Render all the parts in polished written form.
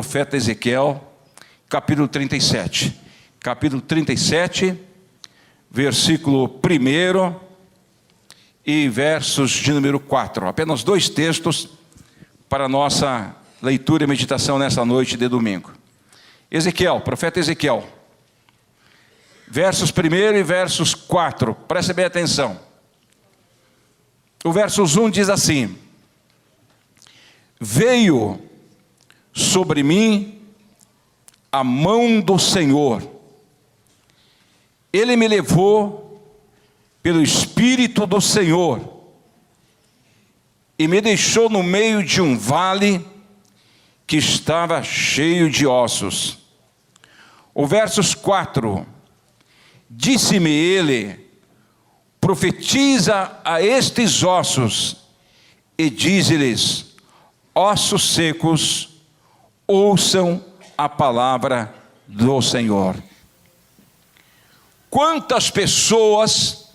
profeta Ezequiel, capítulo 37. Capítulo 37, versículo 1 e versos de número 4. Apenas 2 textos para a nossa leitura e meditação nessa noite de domingo. Ezequiel, profeta Ezequiel, versos 1 e versos 4. Preste bem atenção. O versos 1 diz assim: veio sobre mim a mão do Senhor, Ele me levou pelo Espírito do Senhor e me deixou no meio de um vale que estava cheio de ossos. O versos 4, disse-me Ele: profetiza a estes ossos e dize-lhes: ossos secos, ouçam a palavra do Senhor. Quantas pessoas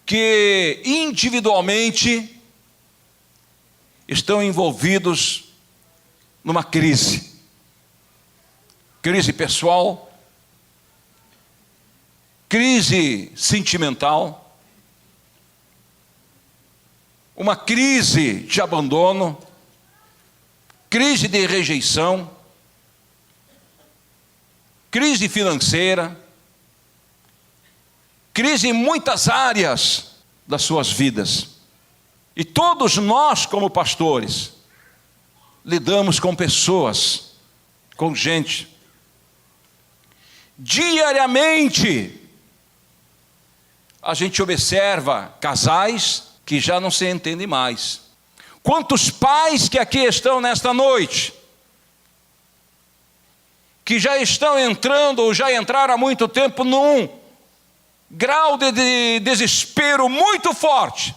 que individualmente estão envolvidos numa crise pessoal, crise sentimental, uma crise de abandono, crise de rejeição, crise financeira, crise em muitas áreas das suas vidas. E todos nós, como pastores, lidamos com pessoas, com gente. Diariamente, a gente observa casais que já não se entendem mais. Quantos pais que aqui estão nesta noite, que já estão entrando ou já entraram há muito tempo num grau de desespero muito forte,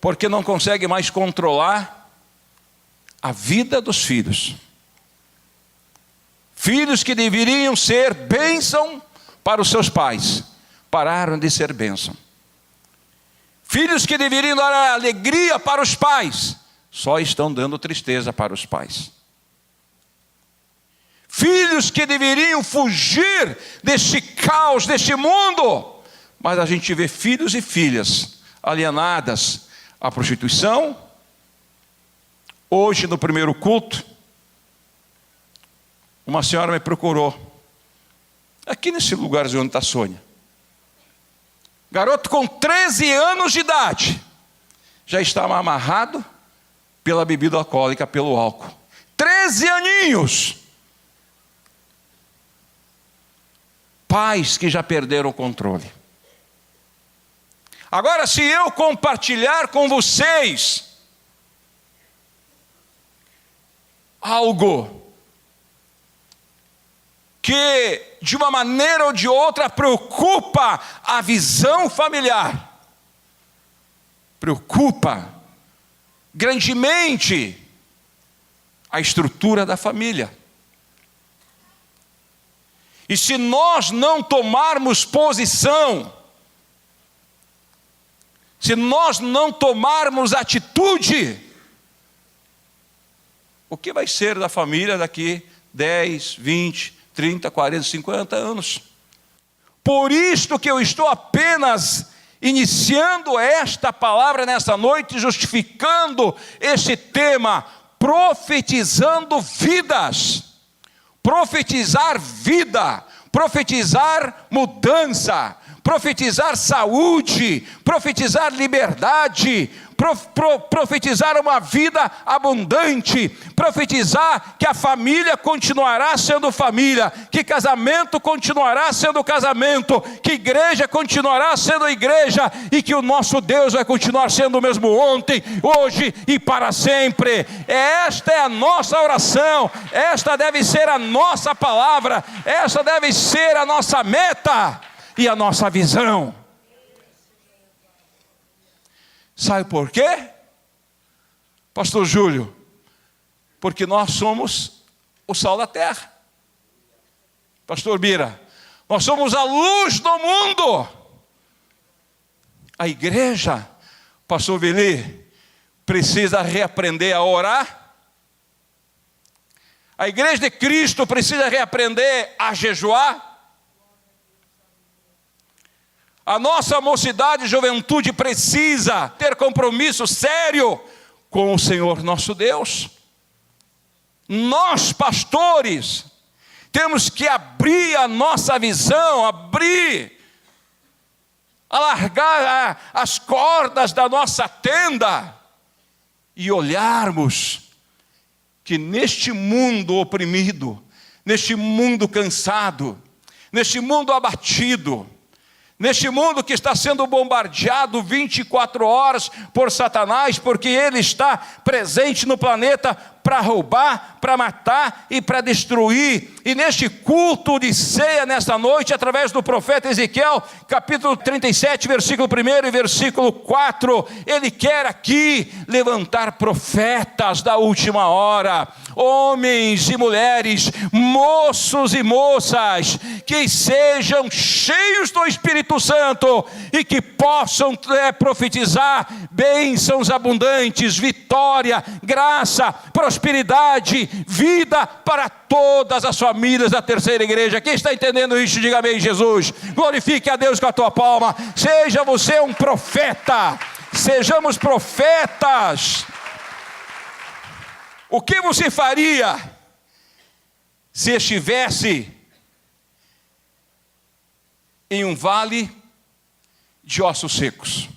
porque não conseguem mais controlar a vida dos filhos. Filhos que deveriam ser bênção para os seus pais, pararam de ser bênção. Filhos que deveriam dar alegria para os pais, só estão dando tristeza para os pais. Filhos que deveriam fugir deste caos, deste mundo, mas a gente vê filhos e filhas alienadas à prostituição. Hoje, no primeiro culto, uma senhora me procurou, aqui nesse lugar onde está a Sônia. Garoto com 13 anos de idade, já estava amarrado pela bebida alcoólica, pelo álcool. 13 aninhos. Pais que já perderam o controle. Agora, se eu compartilhar com vocês algo que de uma maneira ou de outra preocupa a visão familiar, preocupa grandemente a estrutura da família. E se nós não tomarmos posição, se nós não tomarmos atitude, o que vai ser da família daqui 10, 20, 30, 40, 50 anos? Por isto que eu estou apenas iniciando esta palavra nesta noite, justificando este tema, profetizando vidas. Profetizar vida, profetizar mudança, profetizar saúde, profetizar liberdade, profetizar uma vida abundante, profetizar que a família continuará sendo família, que casamento continuará sendo casamento, que igreja continuará sendo igreja, e que o nosso Deus vai continuar sendo o mesmo ontem, hoje e para sempre. Esta é a nossa oração, esta deve ser a nossa palavra, esta deve ser a nossa meta e a nossa visão. Sabe por quê? Pastor Júlio, porque nós somos o sal da terra. Pastor Bira, nós somos a luz do mundo. A igreja, Pastor Vili, precisa reaprender a orar A igreja de Cristo precisa reaprender a jejuar. A nossa mocidade e juventude precisa ter compromisso sério com o Senhor nosso Deus. Nós, pastores, temos que abrir a nossa visão, alargar as cordas da nossa tenda e olharmos que neste mundo oprimido, neste mundo cansado, neste mundo abatido, neste mundo que está sendo bombardeado 24 horas por Satanás, porque ele está presente no planeta para roubar, para matar e para destruir. E neste culto de ceia, nesta noite, através do profeta Ezequiel, capítulo 37, versículo 1 e versículo 4, ele quer aqui levantar profetas da última hora, homens e mulheres, moços e moças, que sejam cheios do Espírito Santo e que possam profetizar bênçãos abundantes, vitória, graça, prosperidade, vida para todas as famílias da terceira igreja. Quem está entendendo isso, diga amém, Jesus. Glorifique a Deus com a tua palma. Seja você um profeta. Sejamos profetas. O que você faria se estivesse em um vale de ossos secos?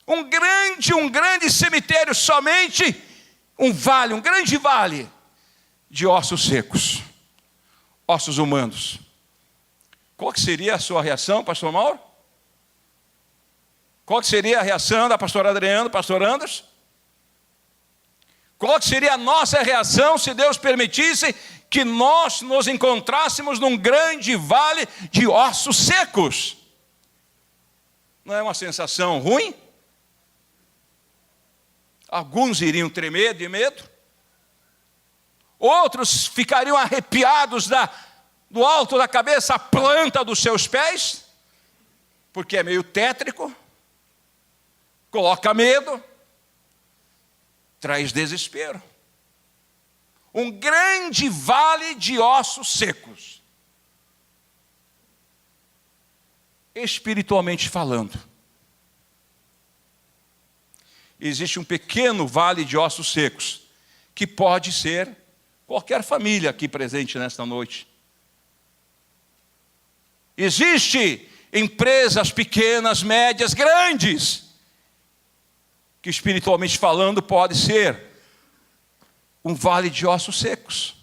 Um grande cemitério, somente um grande vale de ossos secos, ossos humanos. Qual que seria a sua reação, pastor Mauro? Qual que seria a reação da pastora Adriana, pastor Anderson? Qual que seria a nossa reação se Deus permitisse que nós nos encontrássemos num grande vale de ossos secos? Não é uma sensação ruim? Alguns iriam tremer de medo, outros ficariam arrepiados do alto da cabeça à planta dos seus pés, porque é meio tétrico, coloca medo, traz desespero. Um grande vale de ossos secos, espiritualmente falando. Existe um pequeno vale de ossos secos, que pode ser qualquer família aqui presente nesta noite. Existem empresas pequenas, médias, grandes, que espiritualmente falando pode ser um vale de ossos secos.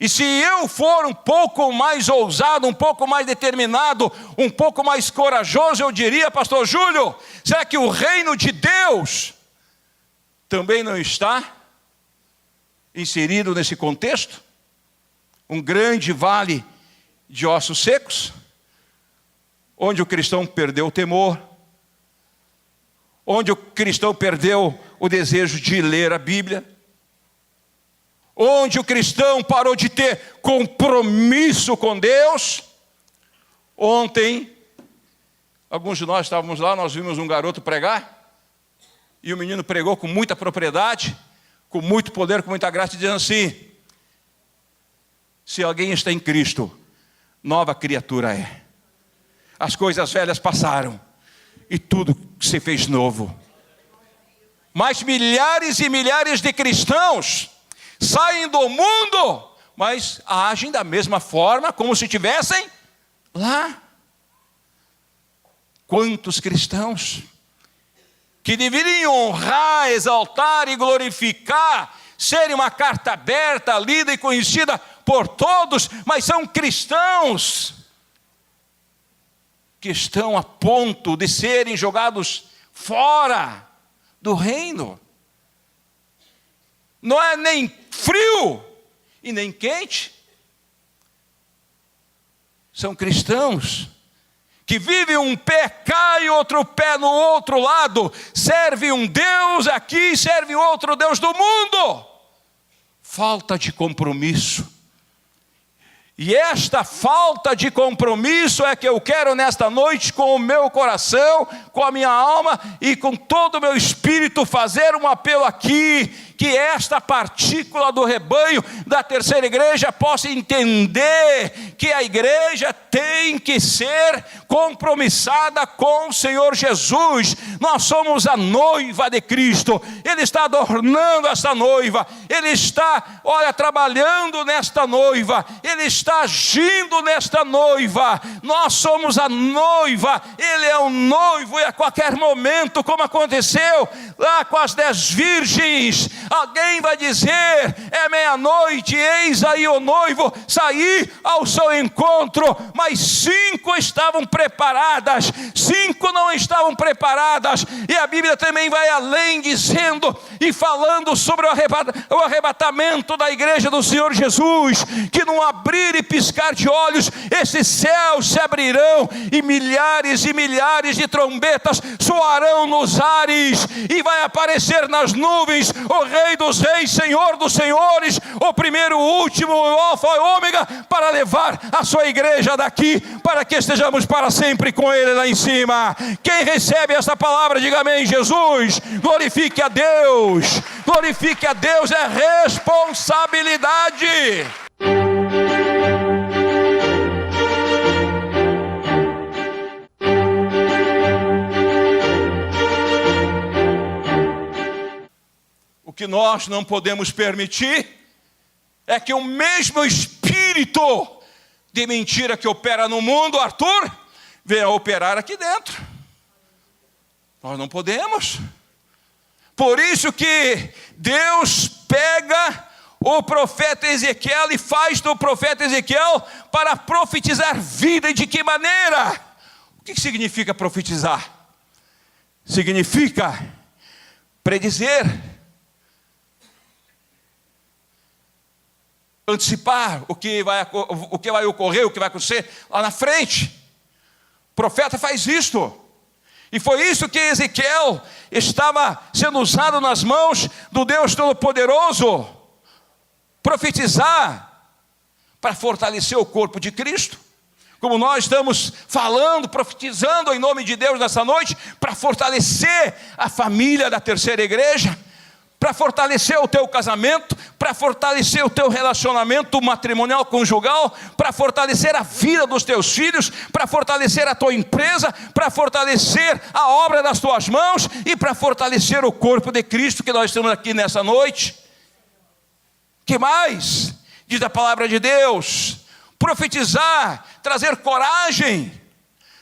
E se eu for um pouco mais ousado, um pouco mais determinado, um pouco mais corajoso, eu diria, pastor Júlio, será que o reino de Deus também não está inserido nesse contexto? Um grande vale de ossos secos, onde o cristão perdeu o temor, onde o cristão perdeu o desejo de ler a Bíblia, onde o cristão parou de ter compromisso com Deus. Ontem, alguns de nós estávamos lá, nós vimos um garoto pregar, e o menino pregou com muita propriedade, com muito poder, com muita graça, dizendo assim: se alguém está em Cristo, nova criatura é. As coisas velhas passaram, e tudo se fez novo. Mas milhares e milhares de cristãos saem do mundo, mas agem da mesma forma, como se estivessem lá. Quantos cristãos que deveriam honrar, exaltar e glorificar, serem uma carta aberta, lida e conhecida por todos, mas são cristãos que estão a ponto de serem jogados fora do reino. Não é nem frio e nem quente. São cristãos que vivem um pé cá e outro pé no outro lado. Serve um Deus aqui, serve outro Deus do mundo. Falta de compromisso. E esta falta de compromisso é que eu quero nesta noite, com o meu coração, com a minha alma e com todo o meu espírito, fazer um apelo aqui, que esta partícula do rebanho da terceira igreja possa entender que a igreja tem que ser compromissada com o Senhor Jesus. Nós somos a noiva de Cristo, Ele está adornando esta noiva, Ele está, trabalhando nesta noiva, Ele está agindo nesta noiva. Nós somos a noiva, Ele é o noivo, e a qualquer momento, como aconteceu lá com as 10 virgens, alguém vai dizer: é meia-noite, eis aí o noivo sair ao seu encontro. Mas 5 estavam preparadas, 5 não estavam preparadas. E a Bíblia também vai além, dizendo e falando sobre o arrebatamento da igreja do Senhor Jesus, que num abrir e piscar de olhos, esses céus se abrirão, e milhares de trombetas soarão nos ares, e vai aparecer nas nuvens o Rei dos Reis, Senhor dos Senhores, o primeiro, o último, o Alfa e o Ômega, para levar a sua igreja daqui, para que estejamos para sempre com Ele lá em cima. Quem recebe essa palavra, diga amém. Jesus, glorifique a Deus, é responsabilidade. O que nós não podemos permitir é que o mesmo espírito de mentira que opera no mundo, Arthur, venha operar aqui dentro. Nós não podemos. Por isso que Deus pega o profeta Ezequiel e faz do profeta Ezequiel para profetizar vida. E de que maneira? O que significa profetizar? Significa predizer, antecipar o que vai ocorrer, o que vai acontecer lá na frente. O profeta faz isto. E foi isso que Ezequiel estava sendo usado nas mãos do Deus Todo-Poderoso. Profetizar para fortalecer o corpo de Cristo. Como nós estamos falando, profetizando em nome de Deus nessa noite, para fortalecer a família da terceira igreja, para fortalecer o teu casamento, para fortalecer o teu relacionamento matrimonial, conjugal, para fortalecer a vida dos teus filhos, para fortalecer a tua empresa, para fortalecer a obra das tuas mãos e para fortalecer o corpo de Cristo que nós estamos aqui nessa noite. Que mais? Diz a palavra de Deus: profetizar, trazer coragem,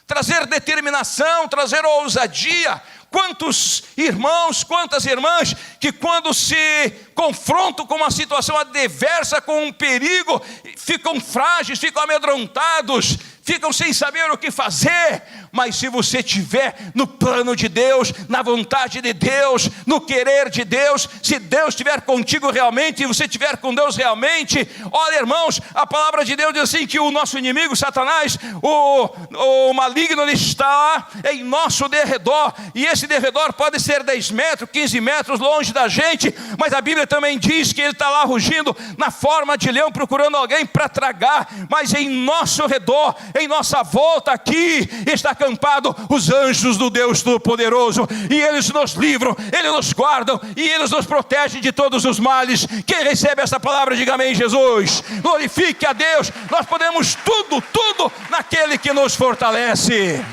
trazer determinação, trazer ousadia. Quantos irmãos, quantas irmãs que quando se confrontam com uma situação adversa, com um perigo, ficam frágeis, ficam amedrontados, ficam sem saber o que fazer. Mas se você estiver no plano de Deus, na vontade de Deus, no querer de Deus, se Deus estiver contigo realmente, e você estiver com Deus realmente, olha, irmãos, a palavra de Deus diz assim, que o nosso inimigo, Satanás, o maligno, ele está em nosso derredor, e esse derredor pode ser 10 metros, 15 metros longe da gente, mas a Bíblia também diz que ele está lá rugindo na forma de leão, procurando alguém para tragar. Mas em nosso redor, em nossa volta aqui, está acampado os anjos do Deus Todo-Poderoso, e eles nos livram, eles nos guardam, e eles nos protegem de todos os males. Quem recebe essa palavra, diga amém. Jesus, glorifique a Deus. Nós podemos tudo naquele que nos fortalece.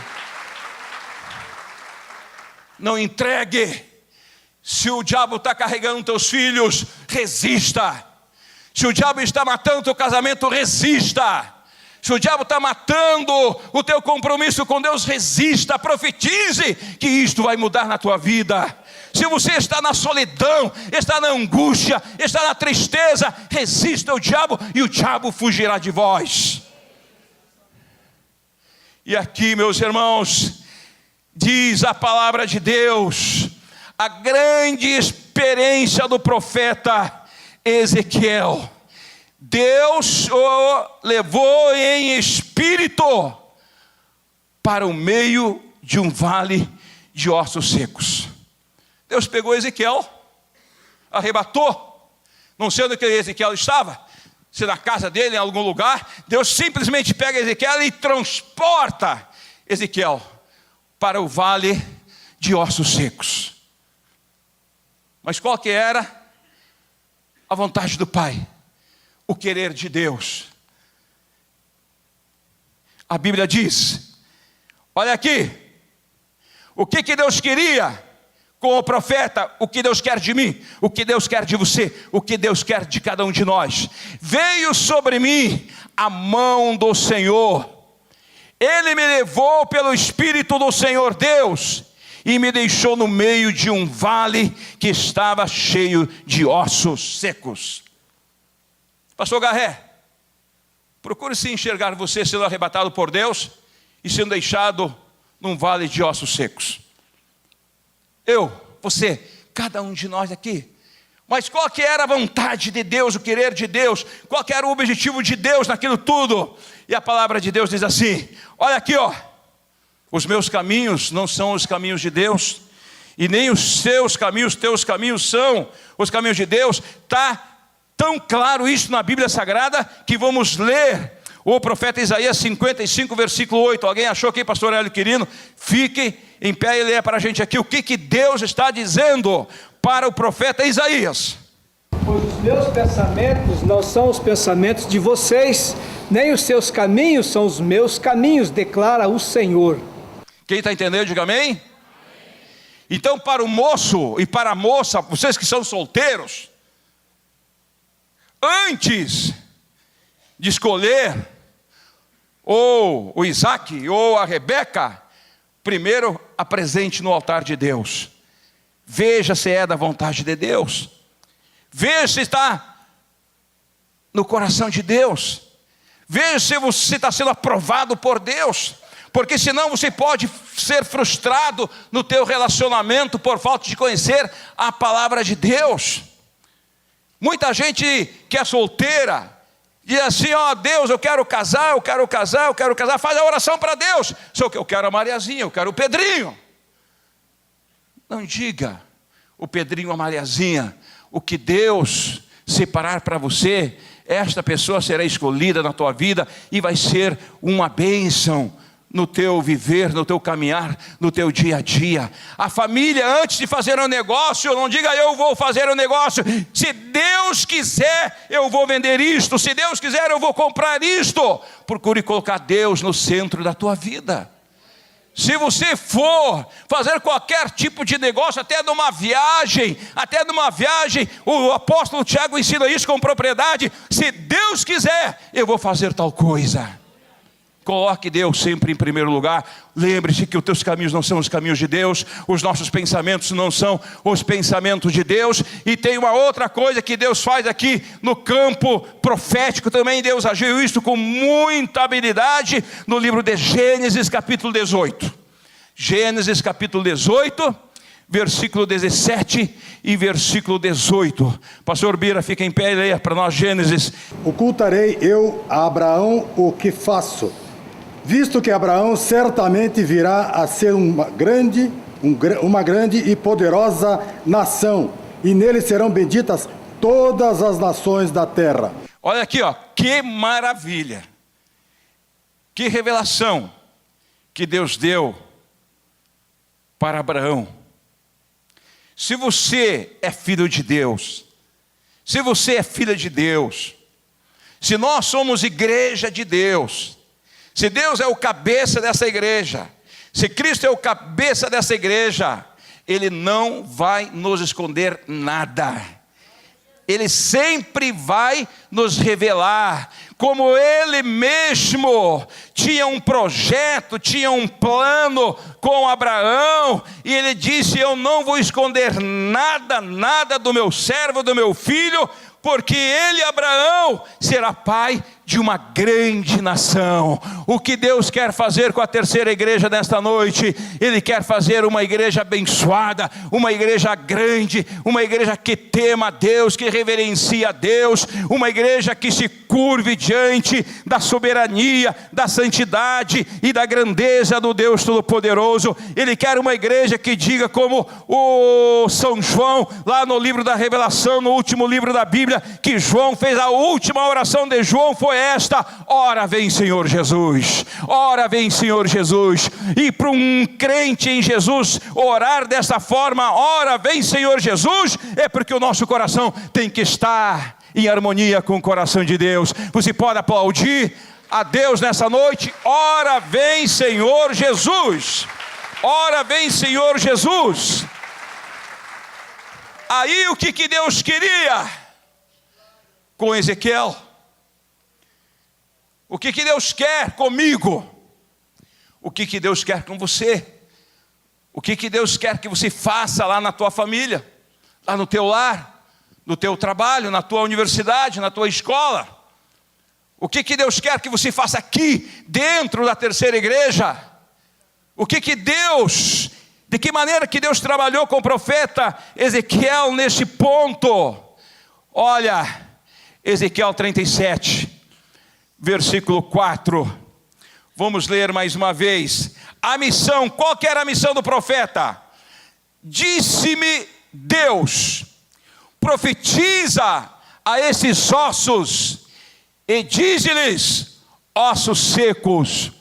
Não entregue. Se o diabo está carregando teus filhos, resista. Se o diabo está matando teu casamento, resista. Se o diabo está matando o teu compromisso com Deus, resista, profetize que isto vai mudar na tua vida. Se você está na solidão, está na angústia, está na tristeza, resista ao diabo e o diabo fugirá de vós. E aqui, meus irmãos, diz a palavra de Deus, a grande experiência do profeta Ezequiel. Deus o levou em espírito para o meio de um vale de ossos secos. Deus pegou Ezequiel, arrebatou, não sei onde que Ezequiel estava, se na casa dele, em algum lugar, Deus simplesmente pega Ezequiel e transporta Ezequiel para o vale de ossos secos. Mas qual que era a vontade do Pai? O querer de Deus. A Bíblia diz, olha aqui, o que Deus queria com o profeta, o que Deus quer de mim, o que Deus quer de você, o que Deus quer de cada um de nós. Veio sobre mim a mão do Senhor, Ele me levou pelo Espírito do Senhor Deus, e me deixou no meio de um vale que estava cheio de ossos secos. Pastor Garré, procure se enxergar você sendo arrebatado por Deus e sendo deixado num vale de ossos secos. Eu, você, cada um de nós aqui. Mas qual que era a vontade de Deus, o querer de Deus? Qual que era o objetivo de Deus naquilo tudo? E a palavra de Deus diz assim, olha aqui, ó. Os meus caminhos não são os caminhos de Deus, e nem os seus caminhos, teus caminhos são os caminhos de Deus. Está tão claro isso na Bíblia Sagrada, que vamos ler o profeta Isaías 55, versículo 8. Alguém achou aqui, pastor Hélio Quirino? Fique em pé e leia para a gente aqui o que Deus está dizendo para o profeta Isaías. Pois os meus pensamentos não são os pensamentos de vocês, nem os seus caminhos são os meus caminhos, declara o Senhor. Quem está entendendo, diga amém. Então, para o moço e para a moça, vocês que são solteiros, antes de escolher ou o Isaac ou a Rebeca, primeiro apresente no altar de Deus. Veja se é da vontade de Deus. Veja se está no coração de Deus. Veja se você está sendo aprovado por Deus. Porque senão você pode ser frustrado no teu relacionamento por falta de conhecer a palavra de Deus. Muita gente que é solteira diz assim, ó, Deus, eu quero casar, eu quero casar, eu quero casar. Faz a oração para Deus. Só que eu quero a Mariazinha, eu quero o Pedrinho. Não diga o Pedrinho, a Mariazinha. O que Deus separar para você, esta pessoa será escolhida na tua vida e vai ser uma bênção no teu viver, no teu caminhar, no teu dia a dia. A família, antes de fazer um negócio, não diga eu vou fazer um negócio. Se Deus quiser, eu vou vender isto. Se Deus quiser, eu vou comprar isto. Procure colocar Deus no centro da tua vida. Se você for fazer qualquer tipo de negócio, até de uma viagem, o apóstolo Tiago ensina isso com propriedade. Se Deus quiser, eu vou fazer tal coisa. Coloque Deus sempre em primeiro lugar. Lembre-se que os teus caminhos não são os caminhos de Deus, os nossos pensamentos não são os pensamentos de Deus. E tem uma outra coisa que Deus faz aqui no campo profético também. Deus agiu isso com muita habilidade no livro de Gênesis capítulo 18. Gênesis capítulo 18, versículo 17 e versículo 18. Pastor Bira, fica em pé e leia para nós Gênesis. Ocultarei eu a Abraão o que faço, visto que Abraão certamente virá a ser uma grande e poderosa nação, e nele serão benditas todas as nações da terra. Olha aqui, ó, que maravilha, que revelação que Deus deu para Abraão. Se você é filho de Deus, se você é filha de Deus, se nós somos igreja de Deus, se Deus é o cabeça dessa igreja, se Cristo é o cabeça dessa igreja, Ele não vai nos esconder nada. Ele sempre vai nos revelar, como Ele mesmo tinha um projeto, tinha um plano com Abraão, e Ele disse, eu não vou esconder nada do meu servo, do meu filho, porque ele, Abraão, será pai de uma grande nação. O que Deus quer fazer com a terceira igreja nesta noite? Ele quer fazer uma igreja abençoada, uma igreja grande, uma igreja que tema a Deus, que reverencia a Deus, uma igreja que se curve diante da soberania, da santidade e da grandeza do Deus Todo-Poderoso. Ele quer uma igreja que diga como o São João, lá no livro da Revelação, no último livro da Bíblia, que João fez a última oração de João, foi esta: ora vem Senhor Jesus, ora vem Senhor Jesus. E para um crente em Jesus orar dessa forma, ora vem Senhor Jesus, é porque o nosso coração tem que estar em harmonia com o coração de Deus. Você pode aplaudir a Deus nessa noite? Ora vem Senhor Jesus, ora vem Senhor Jesus. Aí o que Deus queria com Ezequiel? O que Deus quer comigo? O que Deus quer com você? O que Deus quer que você faça lá na tua família, lá no teu lar, no teu trabalho, na tua universidade, na tua escola? O que Deus quer que você faça aqui, dentro da terceira igreja? De que maneira que Deus trabalhou com o profeta Ezequiel neste ponto? Olha, Ezequiel 37, versículo 4. Vamos ler mais uma vez. A missão, qual que era a missão do profeta? Disse-me Deus: profetiza a esses ossos e dize-lhes: ossos secos,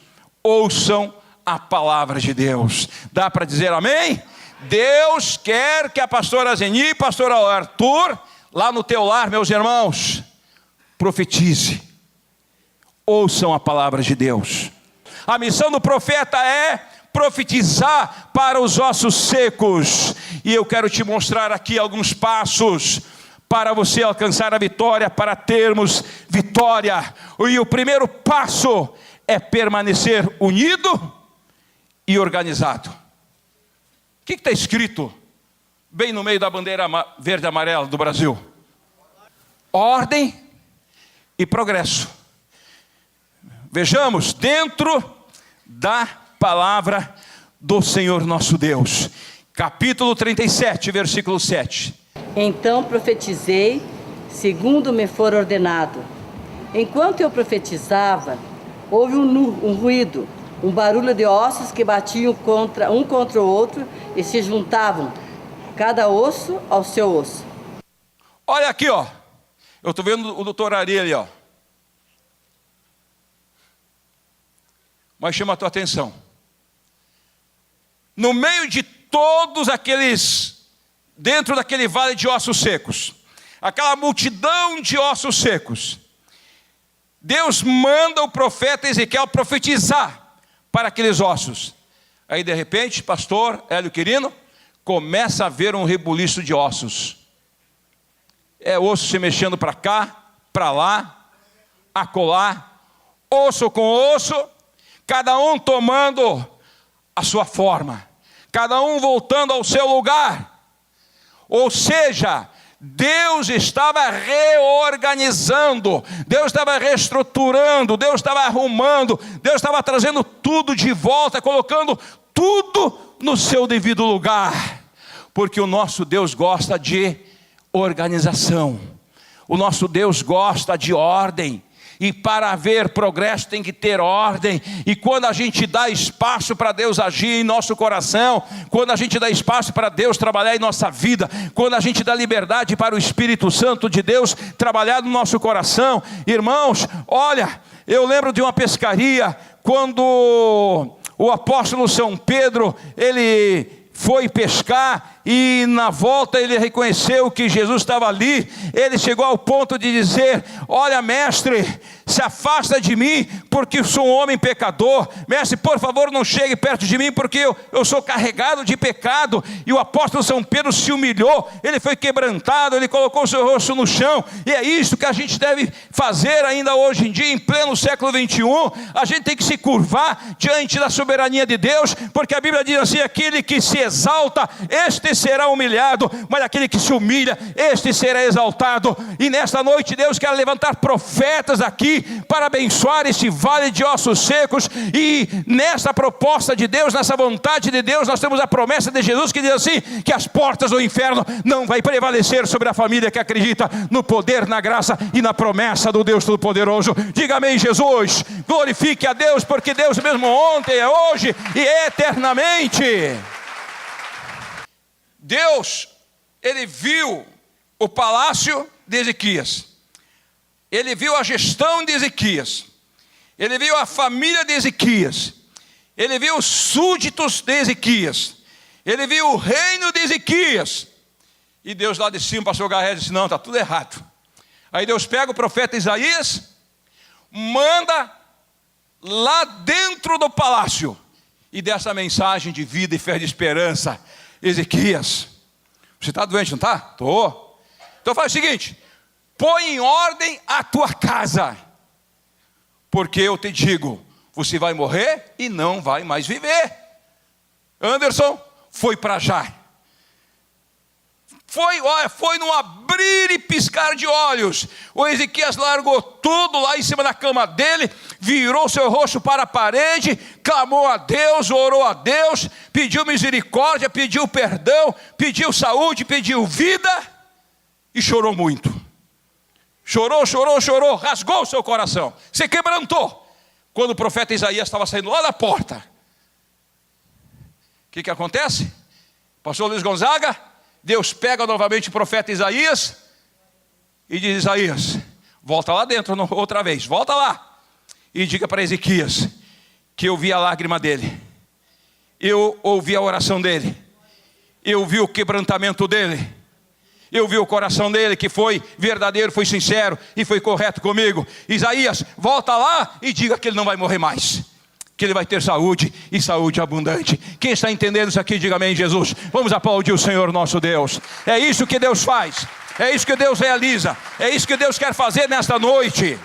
ouçam a palavra de Deus. Dá para dizer amém? Deus quer que a pastora Zeni e pastor Arthur, lá no teu lar, meus irmãos, profetize, ouçam a palavra de Deus. A missão do profeta é profetizar para os ossos secos. E eu quero te mostrar aqui alguns passos para você alcançar a vitória, para termos vitória. E o primeiro passo é permanecer unido e organizado. O que está escrito bem no meio da bandeira verde e amarela do Brasil? Ordem e progresso. Vejamos dentro da palavra do Senhor nosso Deus, capítulo 37, versículo 7. Então profetizei, segundo me for ordenado. Enquanto eu profetizava, houve um ruído, um barulho de ossos que batiam um contra o outro e se juntavam, cada osso ao seu osso. Olha aqui, ó. Eu estou vendo o doutor Ari ali, ó. Mas chama a tua atenção. No meio de todos aqueles, dentro daquele vale de ossos secos, aquela multidão de ossos secos, Deus manda o profeta Ezequiel profetizar para aqueles ossos. Aí de repente, pastor Hélio Quirino, começa a ver um rebuliço de ossos. É osso se mexendo para cá, para lá, acolá, osso com osso, cada um tomando a sua forma, cada um voltando ao seu lugar. Ou seja, Deus estava reorganizando, Deus estava reestruturando, Deus estava arrumando, Deus estava trazendo tudo de volta, colocando tudo no seu devido lugar, porque o nosso Deus gosta de organização, o nosso Deus gosta de ordem. E para haver progresso tem que ter ordem. E quando a gente dá espaço para Deus agir em nosso coração, quando a gente dá espaço para Deus trabalhar em nossa vida, quando a gente dá liberdade para o Espírito Santo de Deus trabalhar no nosso coração, irmãos, olha, eu lembro de uma pescaria, quando o apóstolo São Pedro, ele foi pescar, e na volta ele reconheceu que Jesus estava ali. Ele chegou ao ponto de dizer: olha, mestre, se afasta de mim, porque eu sou um homem pecador. Mestre, por favor, não chegue perto de mim, porque eu sou carregado de pecado. E o apóstolo São Pedro se humilhou, ele foi quebrantado, ele colocou o seu rosto no chão. E é isso que a gente deve fazer ainda hoje em dia, em pleno século 21. A gente tem que se curvar diante da soberania de Deus, porque a Bíblia diz assim: aquele que se exalta, este este será humilhado, mas aquele que se humilha, este será exaltado. E nesta noite Deus quer levantar profetas aqui para abençoar este vale de ossos secos. E nessa proposta de Deus, nessa vontade de Deus, nós temos a promessa de Jesus que diz assim, que as portas do inferno não vai prevalecer sobre a família que acredita no poder, na graça e na promessa do Deus Todo-Poderoso. Diga amém, Jesus. Glorifique a Deus, porque Deus mesmo ontem, é hoje e é eternamente. Deus, Ele viu o palácio de Ezequias, Ele viu a gestão de Ezequias, Ele viu a família de Ezequias, Ele viu os súditos de Ezequias, Ele viu o reino de Ezequias. E Deus lá de cima, pastor Garré, disse, não, está tudo errado. Aí Deus pega o profeta Isaías, manda lá dentro do palácio, e dessa mensagem de vida e fé de esperança. Ezequias, você está doente, não está? Estou. Então faz o seguinte, põe em ordem a tua casa, porque eu te digo, você vai morrer e não vai mais viver. Anderson, foi para já. Foi num abrir e piscar de olhos. O Ezequias largou tudo lá em cima da cama dele, virou seu rosto para a parede, clamou a Deus, orou a Deus, pediu misericórdia, pediu perdão, pediu saúde, pediu vida e chorou muito. Chorou, rasgou o seu coração, se quebrantou. Quando o profeta Isaías estava saindo lá da porta, o que acontece? Pastor Luiz Gonzaga, Deus pega novamente o profeta Isaías e diz, Isaías, volta lá dentro outra vez, volta lá e diga para Ezequias que eu vi a lágrima dele, eu ouvi a oração dele, eu vi o quebrantamento dele, eu vi o coração dele que foi verdadeiro, foi sincero e foi correto comigo. Isaías, volta lá e diga que ele não vai morrer mais, que ele vai ter saúde e saúde abundante. Quem está entendendo isso aqui, diga amém, Jesus. Vamos aplaudir o Senhor nosso Deus. É isso que Deus faz, é isso que Deus realiza, é isso que Deus quer fazer nesta noite.